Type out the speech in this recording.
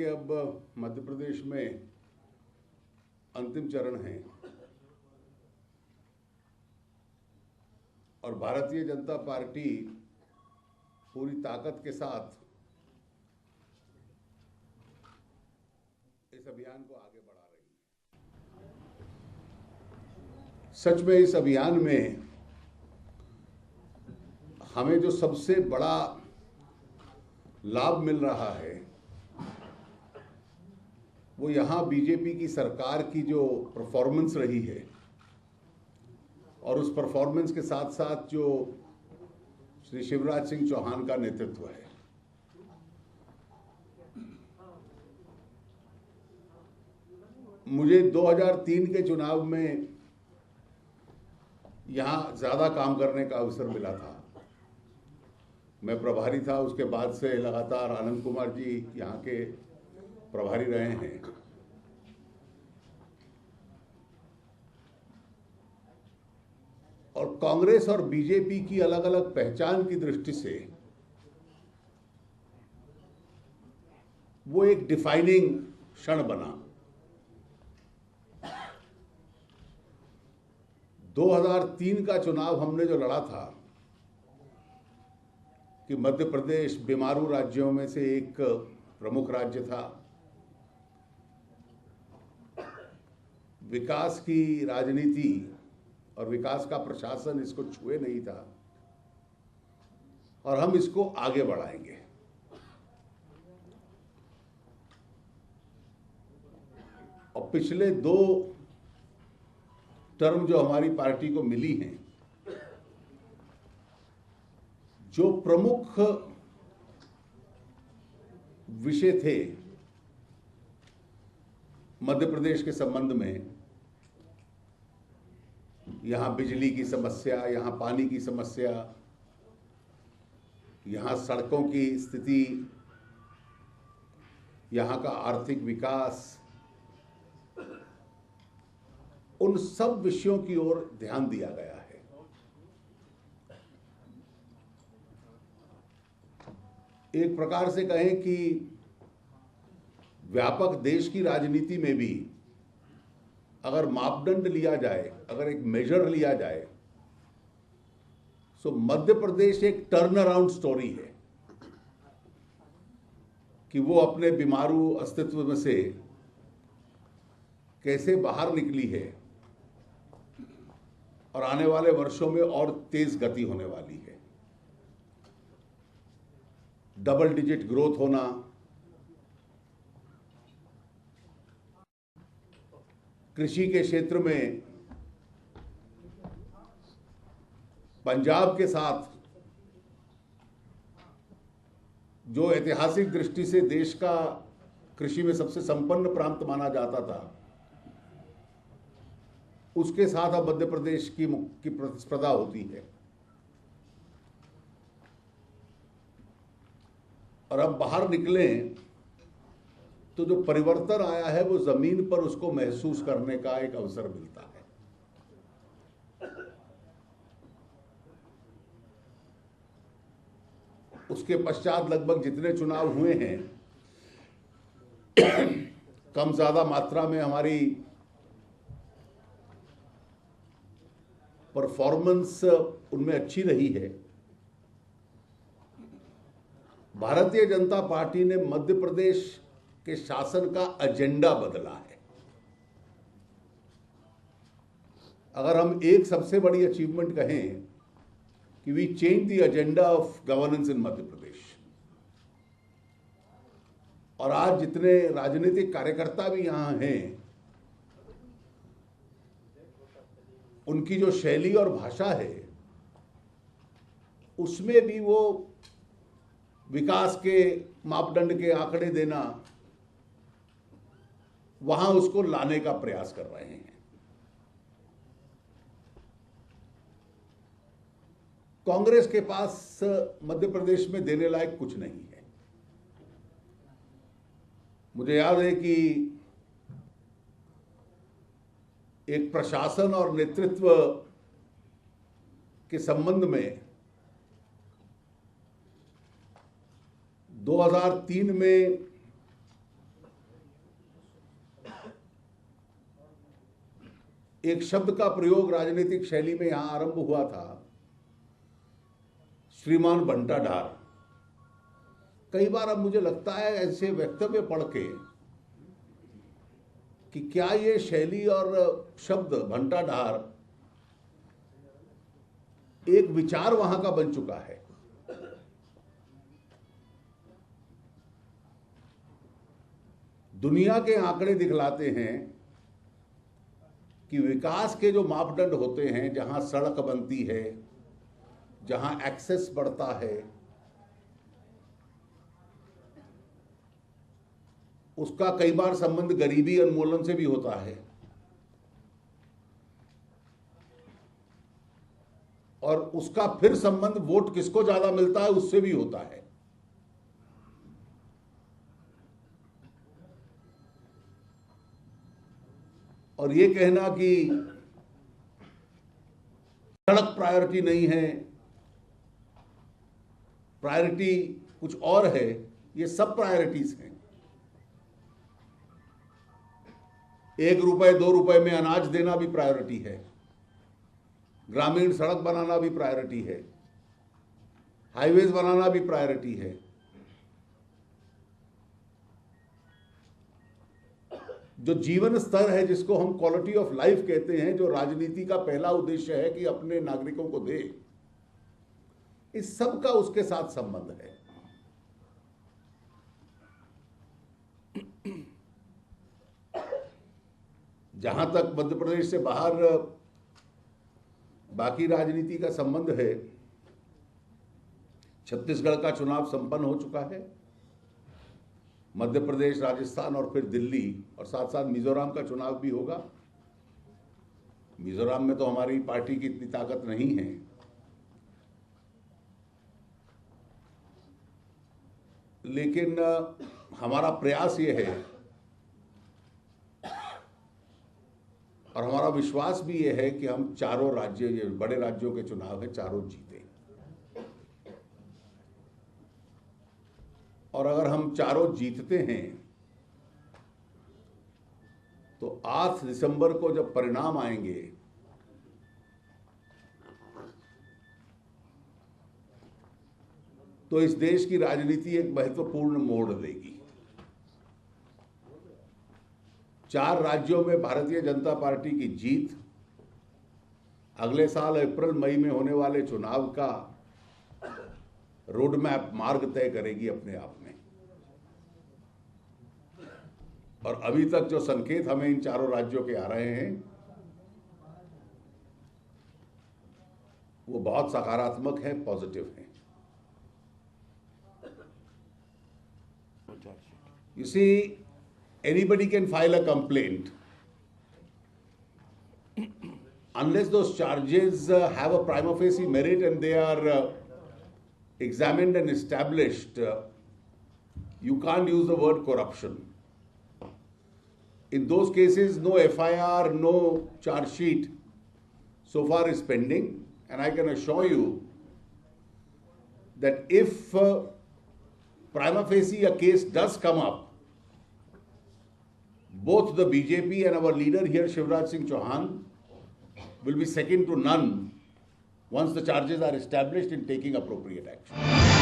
के अब मध्य प्रदेश में अंतिम चरण है और भारतीय जनता पार्टी पूरी ताकत के साथ इस अभियान को आगे बढ़ा रही है। सच में इस अभियान में हमें जो सबसे बड़ा लाभ मिल रहा है वो यहाँ बीजेपी की सरकार की जो परफॉर्मेंस रही है और उस परफॉर्मेंस के साथ साथ जो श्री शिवराज सिंह चौहान का नेतृत्व है। मुझे 2003 के चुनाव में यहाँ ज़्यादा काम करने का अवसर मिला था। मैं प्रभारी था, उसके बाद से लगातार आनंद कुमार जी यहाँ के प्रभारी रहे हैं। और कांग्रेस और बीजेपी की अलग अलग पहचान की दृष्टि से वो एक डिफाइनिंग क्षण बना। 2003 का चुनाव हमने जो लड़ा था कि मध्य प्रदेश बीमारू राज्यों में से एक प्रमुख राज्य था, विकास की राजनीति और विकास का प्रशासन इसको छुए नहीं था और हम इसको आगे बढ़ाएंगे। और पिछले 2 टर्म जो हमारी पार्टी को मिली हैं, जो प्रमुख विषय थे मध्य प्रदेश के संबंध में, यहाँ बिजली की समस्या, यहाँ पानी की समस्या, यहाँ सड़कों की स्थिति, यहाँ का आर्थिक विकास, उन सब विषयों की ओर ध्यान दिया गया है। एक प्रकार से कहें कि व्यापक देश की राजनीति में भी अगर मापदंड लिया जाए, अगर एक मेजर लिया जाए, तो मध्य प्रदेश एक टर्न अराउंड स्टोरी है कि वो अपने बीमारू अस्तित्व में से कैसे बाहर निकली है और आने वाले वर्षों में और तेज गति होने वाली है। डबल डिजिट ग्रोथ होना, कृषि के क्षेत्र में पंजाब के साथ जो ऐतिहासिक दृष्टि से देश का कृषि में सबसे संपन्न प्रांत माना जाता था, उसके साथ अब मध्य प्रदेश की प्रतिस्पर्धा होती है। और अब बाहर निकलें तो जो परिवर्तन आया है वो जमीन पर उसको महसूस करने का एक अवसर मिलता है। उसके पश्चात लगभग जितने चुनाव हुए हैं, कम ज्यादा मात्रा में हमारी परफॉर्मेंस उनमें अच्छी रही है। भारतीय जनता पार्टी ने मध्य प्रदेश के शासन का एजेंडा बदला है। अगर हम एक सबसे बड़ी अचीवमेंट कहें कि we change the agenda of governance in Madhya Pradesh, और आज जितने राजनीतिक कार्यकर्ता भी यहां हैं, उनकी जो शैली और भाषा है उसमें भी वो विकास के मापदंड के आंकड़े देना, वहां उसको लाने का प्रयास कर रहे हैं। कांग्रेस के पास मध्य प्रदेश में देने लायक कुछ नहीं है। मुझे याद है कि एक प्रशासन और नेतृत्व के संबंध में 2003 में एक शब्द का प्रयोग राजनीतिक शैली में यहां आरंभ हुआ था, श्रीमान बंटा ढार। कई बार अब मुझे लगता है ऐसे वक्तव्य पढ़ के कि क्या ये शैली और शब्द भंटा ढार एक विचार वहां का बन चुका है। दुनिया के आंकड़े दिखलाते हैं कि विकास के जो मापदंड होते हैं, जहां सड़क बनती है, जहां एक्सेस बढ़ता है, उसका कई बार संबंध गरीबी उन्मूलन से भी होता है और उसका फिर संबंध वोट किसको ज्यादा मिलता है उससे भी होता है। और ये कहना कि सड़क प्रायोरिटी नहीं है, प्रायोरिटी कुछ और है, ये सब प्रायोरिटीज हैं। 1 रुपए 2 रुपए में अनाज देना भी प्रायोरिटी है, ग्रामीण सड़क बनाना भी प्रायोरिटी है, हाईवेज बनाना भी प्रायोरिटी है। जो जीवन स्तर है, जिसको हम क्वालिटी ऑफ लाइफ कहते हैं, जो राजनीति का पहला उद्देश्य है कि अपने नागरिकों को दे, इस सब का उसके साथ संबंध है। जहां तक मध्य प्रदेश से बाहर बाकी राजनीति का संबंध है, छत्तीसगढ़ का चुनाव संपन्न हो चुका है, मध्य प्रदेश, राजस्थान और फिर दिल्ली, और साथ साथ मिजोरम का चुनाव भी होगा। मिजोरम में तो हमारी पार्टी की इतनी ताकत नहीं है, लेकिन हमारा प्रयास ये है और हमारा विश्वास भी ये है कि हम चारों राज्य, ये बड़े राज्यों के चुनाव है, चारों जीते। और अगर हम चारों जीतते हैं तो 8 दिसंबर को जब परिणाम आएंगे तो इस देश की राजनीति एक महत्वपूर्ण मोड़ लेगी। 4 राज्यों में भारतीय जनता पार्टी की जीत अगले साल अप्रैल मई में होने वाले चुनाव का रोड मैप, मार्ग तय करेगी अपने आप में। और अभी तक जो संकेत हमें इन चारों राज्यों के आ रहे हैं वो बहुत सकारात्मक है, पॉजिटिव है। You see, anybody can file a complaint. Unless those charges have a prima facie merit and they are examined and established, you can't use the word corruption. In those cases, no FIR, no charge sheet so far is pending, and I can assure you that if prima facie a case does come up, both the BJP and our leader here, Shivraj Singh Chauhan, will be second to none once the charges are established in taking appropriate action.